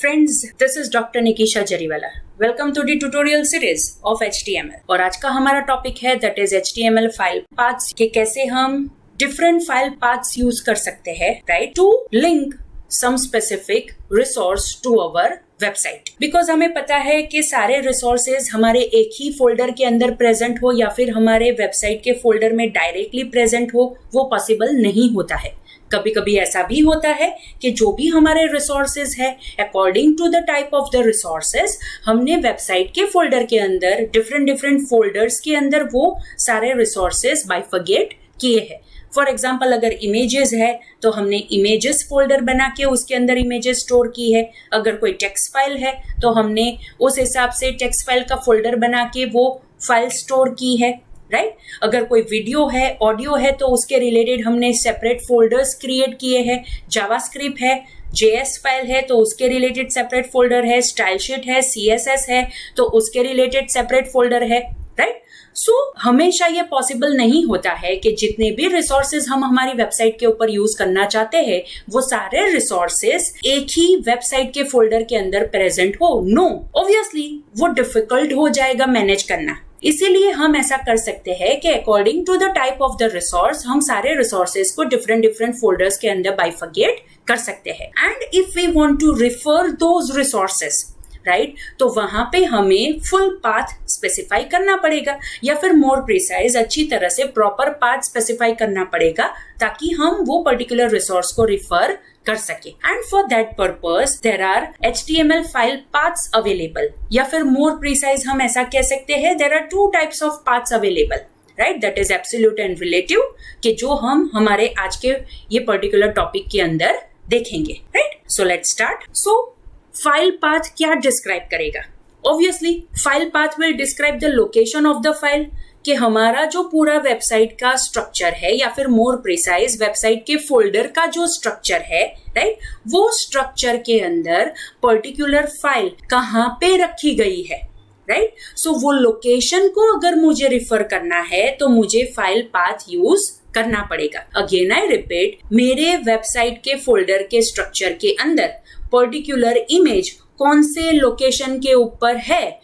Friends, this is Dr. Nikisha Jariwala. Welcome to the tutorial series of HTML. और आज का हमारा topic है that is HTML file paths कि कैसे हम different file paths use कर सकते हैं, right? To link some specific resource to our website. Because हमें पता है कि सारे रिसोर्सेज हमारे एक ही फोल्डर के अंदर प्रेजेंट हो या फिर हमारे वेबसाइट के फोल्डर में डायरेक्टली प्रेजेंट हो, वो पॉसिबल नहीं होता है। कभी कभी ऐसा भी होता है कि जो भी हमारे रिसोर्सेज है, according to the type of the resources, हमने वेबसाइट के फोल्डर के अंदर डिफरेंट फोल्डर्स के अंदर वो सारे रिसोर्सेज बाइफरगेट किए हैं। फॉर एग्जाम्पल, अगर इमेजेस है तो हमने इमेजेस फोल्डर बना के उसके अंदर इमेजेस स्टोर की है। अगर कोई टेक्स्ट फाइल है तो हमने उस हिसाब से टेक्स्ट फाइल का फोल्डर बना के वो फाइल स्टोर की है, राइट? अगर कोई वीडियो है, ऑडियो है, तो उसके रिलेटेड हमने सेपरेट फोल्डर्स क्रिएट किए हैं। जावास्क्रिप्ट है, JS फाइल है तो उसके रिलेटेड सेपरेट फोल्डर है। स्टाइल शीट है, CSS है तो उसके रिलेटेड सेपरेट फोल्डर है, राइट? सो हमेशा ये पॉसिबल नहीं होता है कि जितने भी रिसोर्सेज हम हमारी वेबसाइट के ऊपर यूज करना चाहते हैं वो सारे रिसोर्सेज एक ही वेबसाइट के फोल्डर के अंदर प्रेजेंट हो। नो, ऑब्वियसली वो डिफिकल्ट हो जाएगा मैनेज करना। इसीलिए हम ऐसा कर सकते हैं कि according to the type of the resource हम सारे रिसोर्सेज को डिफरेंट फोल्डर्स के अंदर बाइफरगेट कर सकते हैं। And if we want to refer those resources, right, तो वहां पे हमें फुल पाथ स्पेसिफाई करना पड़ेगा या फिर मोर प्रिसाइज अच्छी तरह से प्रॉपर पाथ स्पेसिफाई करना पड़ेगा ताकि हम वो पर्टिकुलर रिसोर्स को रिफर कर सके। And for that purpose there are HTML file paths available, या फिर मोर प्रिसाइज हम ऐसा कह सकते हैं there are two types of paths available, right? That is absolute and relative, कि जो हम हमारे आज के ये पर्टिकुलर टॉपिक के अंदर देखेंगे, right? So let's start. So file path क्या डिस्क्राइब करेगा? Obviously file path will describe the location of the file, कि हमारा जो पूरा वेबसाइट का स्ट्रक्चर है या फिर मोर प्रिसाइज वेबसाइट के फोल्डर का जो स्ट्रक्चर है, राइट, वो स्ट्रक्चर के अंदर पर्टिकुलर फाइल कहाँ पे रखी गई है, राइट? सो वो लोकेशन को अगर मुझे रिफर करना है तो मुझे फाइल पाथ यूज करना पड़ेगा। अगेन आई रिपीट, मेरे वेबसाइट के फोल्डर के स्ट्रक्चर के अंदर पर्टिकुलर इमेज कौन से लोकेशन के ऊपर है,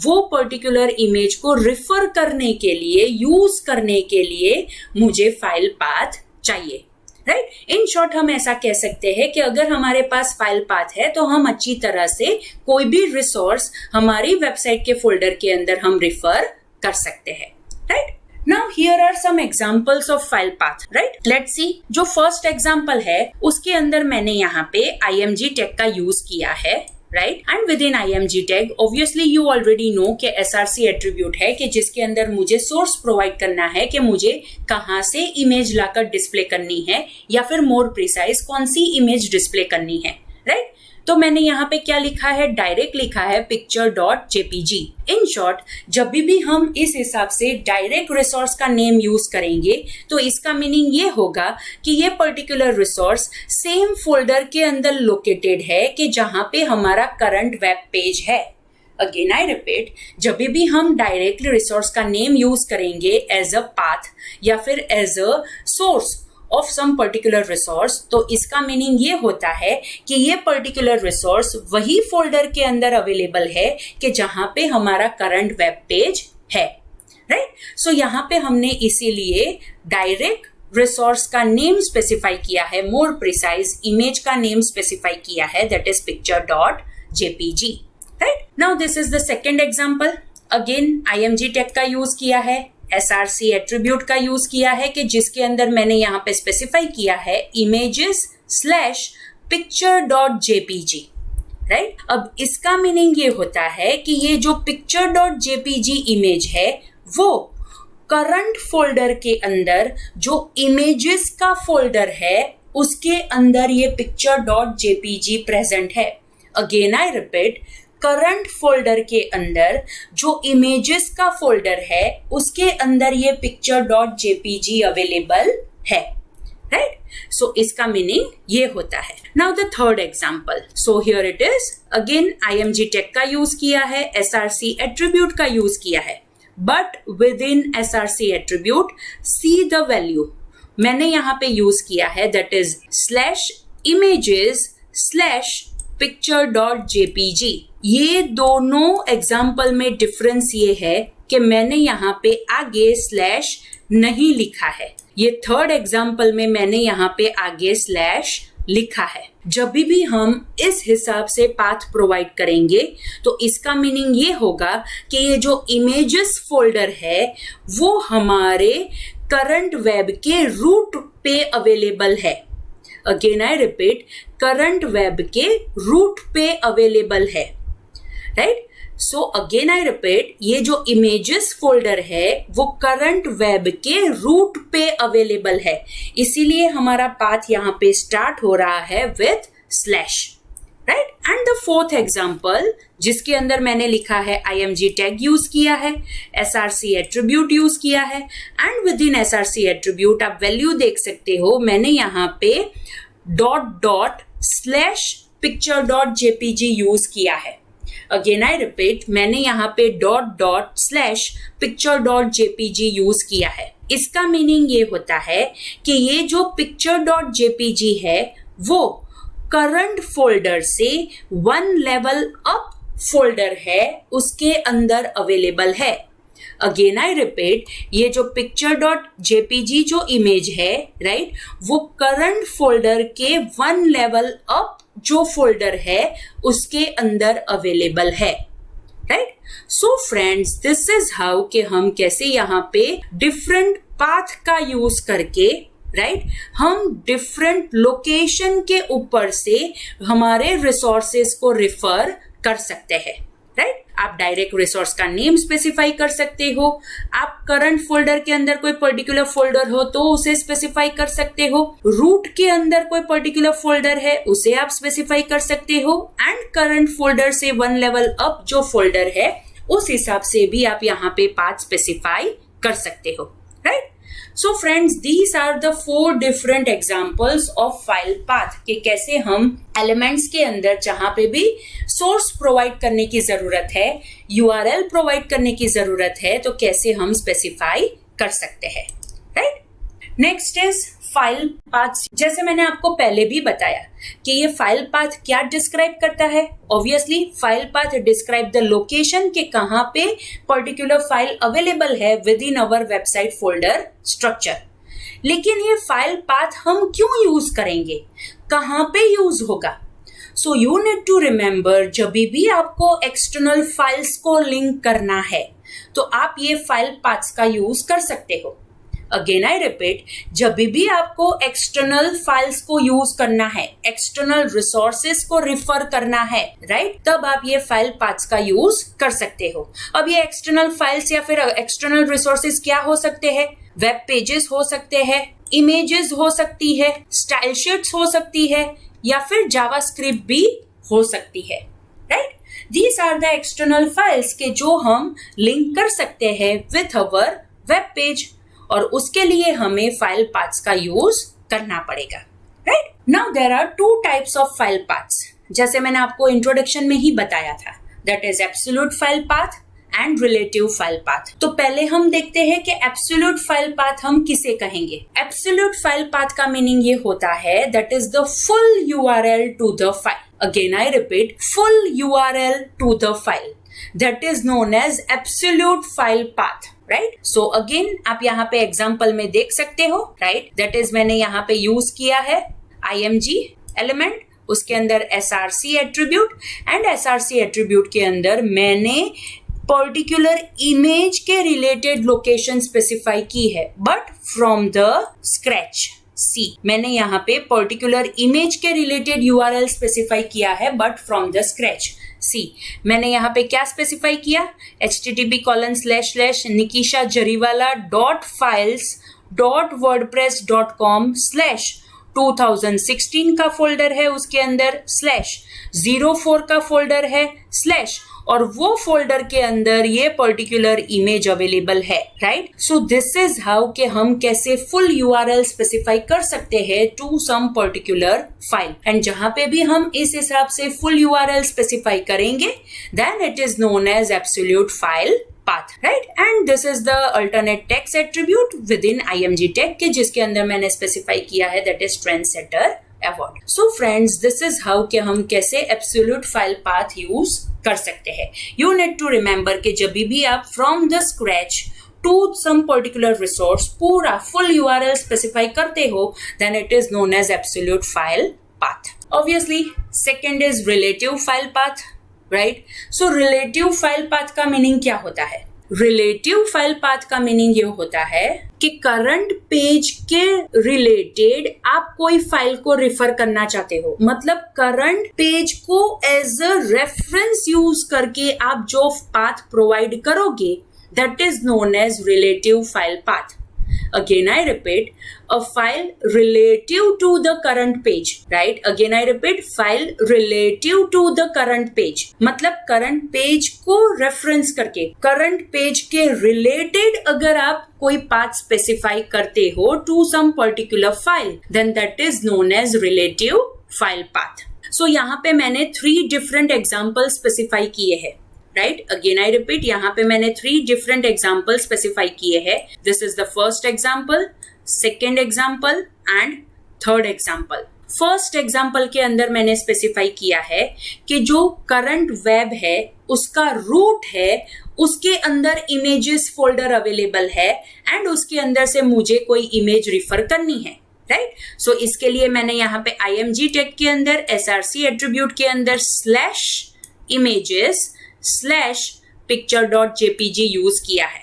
वो पर्टिकुलर इमेज को रिफर करने के लिए, यूज करने के लिए मुझे फाइल पाथ चाहिए, राइट? इन शॉर्ट हम ऐसा कह सकते हैं कि अगर हमारे पास फाइल पाथ है तो हम अच्छी तरह से कोई भी रिसोर्स हमारी वेबसाइट के फोल्डर के अंदर हम रिफर कर सकते हैं, right? Now here are some examples of file path, right? Let's see. जो first example है उसके अंदर मैंने यहाँ पे IMG tag का यूज किया है, right? And within IMG tag, obviously you already know कि SRC attribute है कि जिसके अंदर मुझे source provide करना है कि मुझे कहाँ से image लाकर display करनी है या फिर more precise कौन सी image display करनी है, right? तो मैंने यहाँ पे क्या लिखा है? डायरेक्ट लिखा है picture.jpg। इन शॉर्ट, जब भी हम इस हिसाब से डायरेक्ट रिसोर्स का नेम यूज करेंगे तो इसका मीनिंग ये होगा कि ये पर्टिकुलर रिसोर्स सेम फोल्डर के अंदर लोकेटेड है कि जहाँ पे हमारा करंट वेब पेज है। अगेन आई रिपीट, जब भी हम डायरेक्ट रिसोर्स का नेम यूज करेंगे एज अ पाथ या फिर as a source of some particular resource, तो इसका मीनिंग ये होता है कि ये पर्टिकुलर रिसोर्स वही फोल्डर के अंदर अवेलेबल है कि जहां पे हमारा करंट वेब पेज है, राइट? सो यहाँ पे हमने इसीलिए डायरेक्ट रिसोर्स का नेम स्पेसिफाई किया है, मोर प्रिसाइज इमेज का नेम स्पेसिफाई किया है, that is picture.jpg, right? Now this is the second example. Again IMG tag का यूज किया है, SRC एट्रीब्यूट का यूज किया है कि जिसके अंदर मैंने यहाँ पे स्पेसिफाई किया है images/picture.jpg, राइट? अब इसका मीनिंग ये होता है कि ये जो picture.jpg इमेज है वो करंट फोल्डर के अंदर जो इमेजेस का फोल्डर है उसके अंदर ये picture.jpg प्रेजेंट है। Again I repeat, current folder के अंदर जो इमेजेस का फोल्डर है उसके अंदर ये picture.jpg अवेलेबल है, राइट? सो इसका मीनिंग ये होता है। Now the third example, so here it is. Again IMG tag का यूज किया है, SRC एट्रीब्यूट का यूज किया है, but with in SRC attribute see the value मैंने यहाँ पे यूज किया है, दैट इज /images/ picture.jpg। ये दोनों एग्जाम्पल में डिफरेंस ये है कि मैंने यहाँ पे आगे स्लैश नहीं लिखा है। ये थर्ड एग्जाम्पल में मैंने यहाँ पे आगे स्लैश लिखा है। जब भी हम इस हिसाब से पाथ प्रोवाइड करेंगे तो इसका मीनिंग ये होगा कि ये जो इमेजेस फोल्डर है वो हमारे करंट वेब के रूट पे अवेलेबल है। Again I repeat, current web के रूट पे अवेलेबल है, right. So again I repeat, ये जो इमेजेस फोल्डर है वो करंट वेब के रूट पे अवेलेबल है, इसीलिए हमारा पाथ यहाँ पे स्टार्ट हो रहा है with slash, right. And the fourth example जिसके अंदर मैंने लिखा है IMG टैग यूज किया है, SRC एट्रीब्यूट यूज किया है, and with in SRC attribute आप वैल्यू देख सकते हो, मैंने यहाँ पे डॉट स्लैश picture.jpg यूज किया है। अगेन आई रिपीट, मैंने यहाँ पे डॉट स्लैश picture.jpg यूज किया है। इसका मीनिंग ये होता है कि ये जो picture.jpg है वो करंट फोल्डर से वन लेवल अप फोल्डर है उसके अंदर अवेलेबल है। अगेन आई रिपीट, ये जो picture.jpg जो इमेज है, राइट, वो करंट फोल्डर के वन लेवल अप जो फोल्डर है उसके अंदर अवेलेबल है, right. So friends, this is how कि हम कैसे यहाँ पे डिफरेंट पाथ का यूज करके, राइट, हम डिफरेंट लोकेशन के ऊपर से हमारे रिसोर्सेज को रेफर कर सकते हैं, राइट। आप डायरेक्ट रिसोर्स का नेम स्पेसिफाई कर सकते हो, आप करंट फोल्डर के अंदर कोई पर्टिकुलर फोल्डर हो तो उसे स्पेसिफाई कर सकते हो, रूट के अंदर कोई पर्टिकुलर फोल्डर है उसे आप स्पेसिफाई कर सकते हो, एंड करंट फोल्डर से वन लेवल अप जो फोल्डर है उस हिसाब से भी आप यहाँ पे पाथ स्पेसिफाई कर सकते हो, right. So friends, these are the 4 different examples of file path कि कैसे हम elements के अंदर जहां पे भी source provide करने की जरूरत है, URL provide करने की जरूरत है, तो कैसे हम specify कर सकते हैं, right? Next is file path. जैसे मैंने आपको पहले भी बताया कि ये फाइल पाथ क्या डिस्क्राइब करता है। Obviously file path describe the location के कहां पे पर्टिकुलर फाइल अवेलेबल है with in our website folder structure. लेकिन ये फाइल पाथ हम क्यों यूज करेंगे, कहां पे यूज होगा? So you need to remember, जब भी आपको एक्सटर्नल फाइल्स को लिंक करना है तो आप ये फाइल पाथ्स का यूज कर सकते हो। अगेन आई रिपीट, जब भी आपको एक्सटर्नल फाइल्स को यूज करना है, एक्सटर्नल रिसोर्सेस को रिफर करना है, राइट, तब आप ये फाइल पाथ्स का यूज कर सकते हो। अब ये एक्सटर्नल फाइल्स या फिर एक्सटर्नल रिसोर्सेस क्या हो सकते हैं? वेब पेजेस हो सकते हैं, इमेजेस हो सकती है, स्टाइल शीट्स हो सकती है, या फिर जावास्क्रिप्ट भी हो सकती है, right. These are the external files के जो हम लिंक कर सकते हैं विथ अवर वेब पेज, और उसके लिए हमें फाइल पाथ्स का यूज करना पड़ेगा, right. Now there are 2 types of file paths, जैसे मैंने आपको इंट्रोडक्शन में ही बताया था, that is absolute file path and relative file path. तो पहले हम देखते हैं कि एब्सोल्यूट फाइल पाथ हम किसे कहेंगे। एब्सोल्यूट फाइल पाथ का मीनिंग ये होता है that is the full URL to the file. Again I repeat, full URL to the file, that is known as absolute file path, right. So again आप यहाँ पे एग्जाम्पल में देख सकते हो, राइट, दैट इज मैंने यहाँ पे यूज किया है IMG एलिमेंट, उसके अंदर SRC attribute, and SRC attribute के अंदर मैंने पर्टिकुलर इमेज के रिलेटेड लोकेशन स्पेसिफाई की है, बट फ्रॉम द स्क्रैच। सी, मैंने यहाँ पे पर्टिकुलर इमेज के रिलेटेड URL स्पेसिफाई किया है बट फ्रॉम द स्क्रैच। सी, मैंने यहाँ पे क्या स्पेसिफाई किया? http://nikishajariwala.files.wordpress.com/2016 का फोल्डर है, उसके अंदर /04 का फोल्डर है / और वो फोल्डर के अंदर ये पर्टिकुलर इमेज अवेलेबल है, right. So this is how कि हम कैसे फुल URL स्पेसिफाई कर सकते हैं to some particular file, and जहां पे भी हम इस हिसाब से फुल URL स्पेसिफाई करेंगे then it is known as absolute file path, right? And this is the alternate text attribute within IMG tag के जिसके अंदर मैंने स्पेसिफाई किया है that is trendsetter avoid. So friends, this is how कि हम कैसे एब्सोल्यूट फाइल पाथ यूज कर सकते हैं। यू नीड टू रिमेंबर कि जब भी आप from the scratch to some particular resource पूरा फुल URL स्पेसिफाई करते हो, then it is known as absolute file path. Obviously second is relative file path, right. So relative file path का meaning क्या होता है? रिलेटिव फाइल पाथ का meaning ये होता है कि करंट पेज के रिलेटेड आप कोई फाइल को रिफर करना चाहते हो, मतलब करंट पेज को एज अ रेफरेंस यूज करके आप जो पाथ प्रोवाइड करोगे, that is known as relative file path. Again I repeat, a file relative to the current page, right? Again I repeat, file relative to the current page, मतलब current page को reference करके, current page के related अगर आप कोई path specify करते हो to some particular file, then that is known as relative file path. So यहाँ पे मैंने 3 different examples specify किए हैं, राइट। अगेन आई रिपीट, यहाँ पे मैंने 3 डिफरेंट एग्जाम्पल स्पेसिफाई किए हैं। This is the first example, second example and third example. First example के अंदर मैंने स्पेसिफाई किया है कि जो करंट वेब है उसका रूट है, उसके अंदर इमेजेस फोल्डर अवेलेबल है एंड उसके अंदर से मुझे कोई इमेज रिफर करनी है, राइट। सो इसके लिए मैंने यहाँ पे IMG टैग के अंदर src एट्रीब्यूट के अंदर /images/picture.jpg यूज किया है।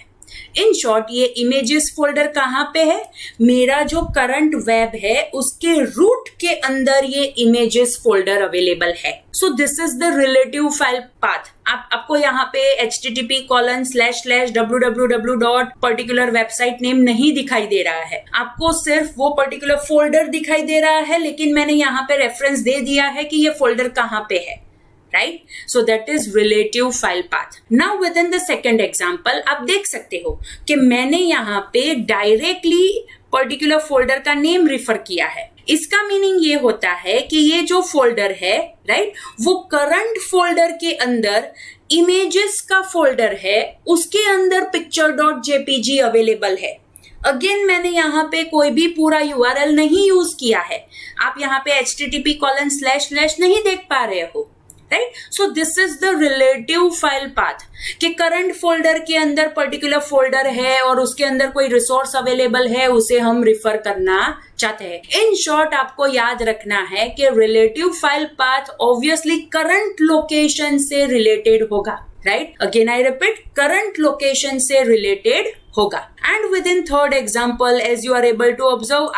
इन शॉर्ट ये इमेजेस फोल्डर कहाँ पे है? मेरा जो करंट वेब है उसके रूट के अंदर ये इमेजेस फोल्डर अवेलेबल है। सो this is the relative file path. आपको यहाँ पे http://www. पर्टिकुलर वेबसाइट नेम नहीं दिखाई दे रहा है, आपको सिर्फ वो पर्टिकुलर फोल्डर दिखाई दे रहा है, लेकिन मैंने यहाँ पे रेफरेंस दे दिया है कि ये फोल्डर कहाँ पे है, right? So that is relative file path. Now within the second example आप देख सकते हो कि मैंने यहाँ पे डायरेक्टली पर्टिकुलर फोल्डर का नेम रिफर किया है। इसका मीनिंग ये होता है कि ये जो फोल्डर है, राइट, वो करंट फोल्डर के अंदर इमेजेस का फोल्डर है, उसके अंदर picture.jpg अवेलेबल है। अगेन मैंने यहाँ पे कोई भी पूरा URL नहीं यूज किया है, आप यहाँ पे http:// नहीं देख पा रहे हो, right. So this is the relative file path कि करंट फोल्डर के अंदर पर्टिकुलर फोल्डर है और उसके अंदर कोई रिसोर्स अवेलेबल है, उसे हम रिफर करना चाहते हैं। इन शॉर्ट आपको याद रखना है कि relative file path obviously current location से रिलेटेड होगा, right. Again I repeat, current location से रिलेटेड होगा। And with in third example, as you are able to observe,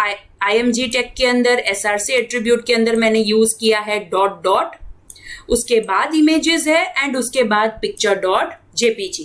IMG tag के अंदर src एट्रीब्यूट के अंदर मैंने यूज किया है डॉट, उसके बाद इमेजेस है एंड उसके बाद picture.jpg।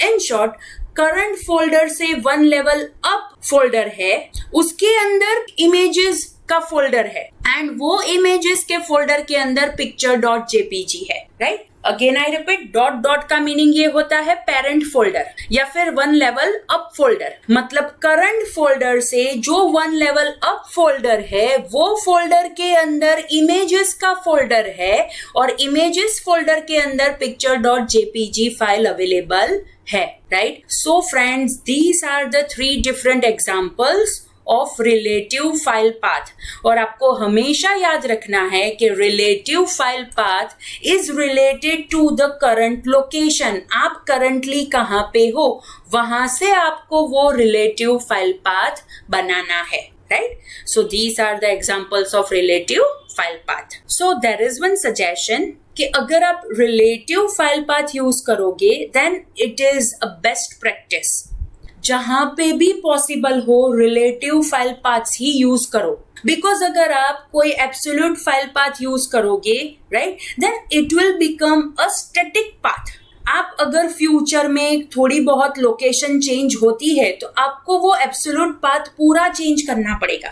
In short current folder से 1 लेवल अप फोल्डर है, उसके अंदर इमेजेस का फोल्डर है एंड वो इमेजेस के फोल्डर के अंदर picture.jpg है, right. Again I repeat, dot का मीनिंग ये होता है पेरेंट फोल्डर या फिर 1 लेवल अप फोल्डर, मतलब करंट फोल्डर से जो 1 लेवल अप फोल्डर है वो फोल्डर के अंदर इमेजेस का फोल्डर है और इमेजेस फोल्डर के अंदर picture.jpg फाइल अवेलेबल है, right. So friends, these are the 3 different examples of relative file path. और आपको हमेशा याद रखना है कि relative file path is related to the current location. आप करंटली कहाँ पे हो, वहां से आपको वो रिलेटिव फाइल पाथ बनाना है, right? So these are the examples of relative file path. So there is one suggestion कि अगर आप relative file path यूज करोगे then it is a best practice. जहां पे भी पॉसिबल हो रिलेटिव फाइल पाथ्स ही यूज करो, बिकॉज अगर आप कोई एब्सोल्यूट फाइल पाथ यूज करोगे, right, then it will become a static path. आप अगर फ्यूचर में थोड़ी बहुत लोकेशन चेंज होती है तो आपको वो एब्सोल्यूट पाथ पूरा चेंज करना पड़ेगा,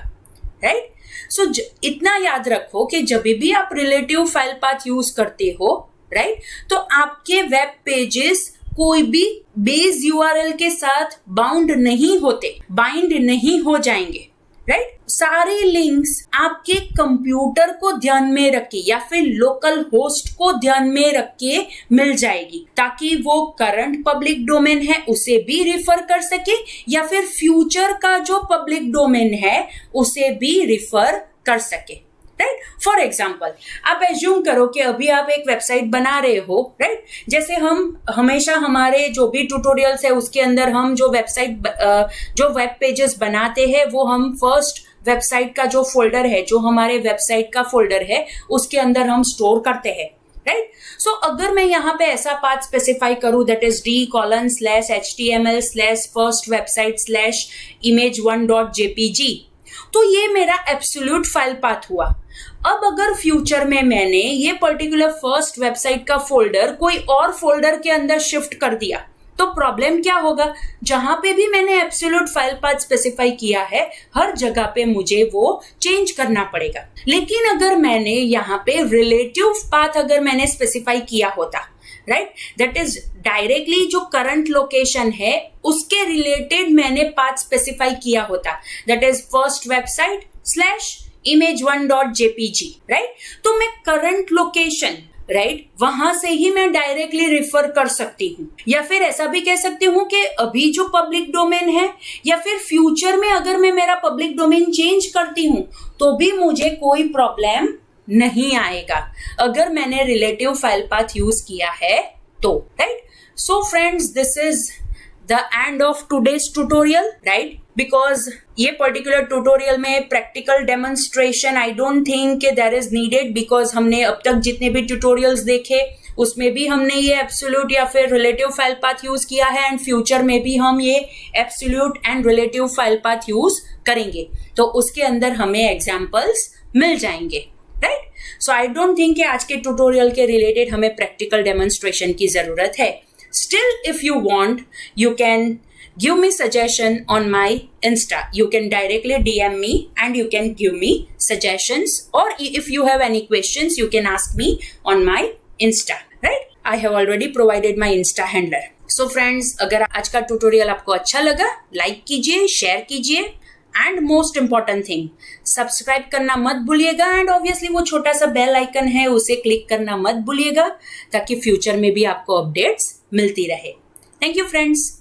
राइट। सो इतना याद रखो कि जब भी आप रिलेटिव फाइल पाथ यूज करते हो, राइट, तो आपके वेब पेजेस कोई भी बेस यूआरएल के साथ बाइंड नहीं हो जाएंगे, राइट। सारे लिंक्स आपके कंप्यूटर को ध्यान में रख के या फिर लोकल होस्ट को ध्यान में रख के मिल जाएगी, ताकि वो करंट पब्लिक डोमेन है उसे भी रिफर कर सके या फिर फ्यूचर का जो पब्लिक डोमेन है उसे भी रिफर कर सके, राइट। फॉर एग्जाम्पल आप एज्यूम करो कि अभी आप एक वेबसाइट बना रहे हो, राइट। जैसे हम हमेशा हमारे जो भी ट्यूटोरियल्स है उसके अंदर हम जो जो वेब पेजेस बनाते हैं वो हम फर्स्ट वेबसाइट का जो फोल्डर है, जो हमारे वेबसाइट का फोल्डर है, उसके अंदर हम स्टोर करते हैं, राइट। सो अगर मैं यहाँ पे ऐसा पाथ स्पेसिफाई करूं दैट इज d:/html/first-website/image1.jpg, तो ये मेरा एब्सोल्यूट फाइल पाथ हुआ। अब अगर फ्यूचर में मैंने ये पर्टिकुलर फर्स्ट वेबसाइट का फोल्डर कोई और फोल्डर के अंदर शिफ्ट कर दिया तो प्रॉब्लम क्या होगा? जहां पे भी मैंने एब्सोल्यूट फाइल पाथ स्पेसिफाई किया है हर जगह पे मुझे वो चेंज करना पड़ेगा। लेकिन अगर मैंने यहाँ पे रिलेटिव पाथ अगर मैंने स्पेसिफाई किया होता, राइट, दैट इज डायरेक्टली जो करंट लोकेशन है उसके रिलेटेड मैंने पाथ स्पेसिफाई किया होता, दैट इज first-website/image1.jpg, राइट। तो मैं करंट लोकेशन, राइट, वहां से ही मैं डायरेक्टली रिफर कर सकती हूँ, या फिर ऐसा भी कह सकती हूँ कि अभी जो पब्लिक डोमेन है या फिर फ्यूचर में अगर मैं मेरा पब्लिक डोमेन चेंज करती हूँ तो भी मुझे कोई प्रॉब्लम नहीं आएगा अगर मैंने रिलेटिव फाइल पाथ यूज किया है तो, right. So friends, this is the end of today's tutorial, right? Because ये particular tutorial में practical demonstration I don't think there is needed, because हमने अब तक जितने भी tutorials देखे उसमें भी हमने ये absolute या फिर relative file path use किया है, and future में भी हम ये absolute and relative file path use करेंगे, तो उसके अंदर हमें examples मिल जाएंगे, right? So I don't think कि आज के tutorial के related हमें practical demonstration की जरूरत है। Still, if you want, you can give me suggestion on my Insta. You can directly DM me and you can give me suggestions, or if you have any questions, you can ask me on my Insta, right? I have already provided my Insta handler. So friends, अगर आज का tutorial आपको अच्छा लगा, like कीजिए, share कीजिए, and most important thing, subscribe करना मत भूलिएगा, एंड ऑब्वियसली वो छोटा सा बेल आइकन है उसे क्लिक करना मत भूलिएगा ताकि फ्यूचर में भी आपको अपडेट्स मिलती रहे। Thank you friends.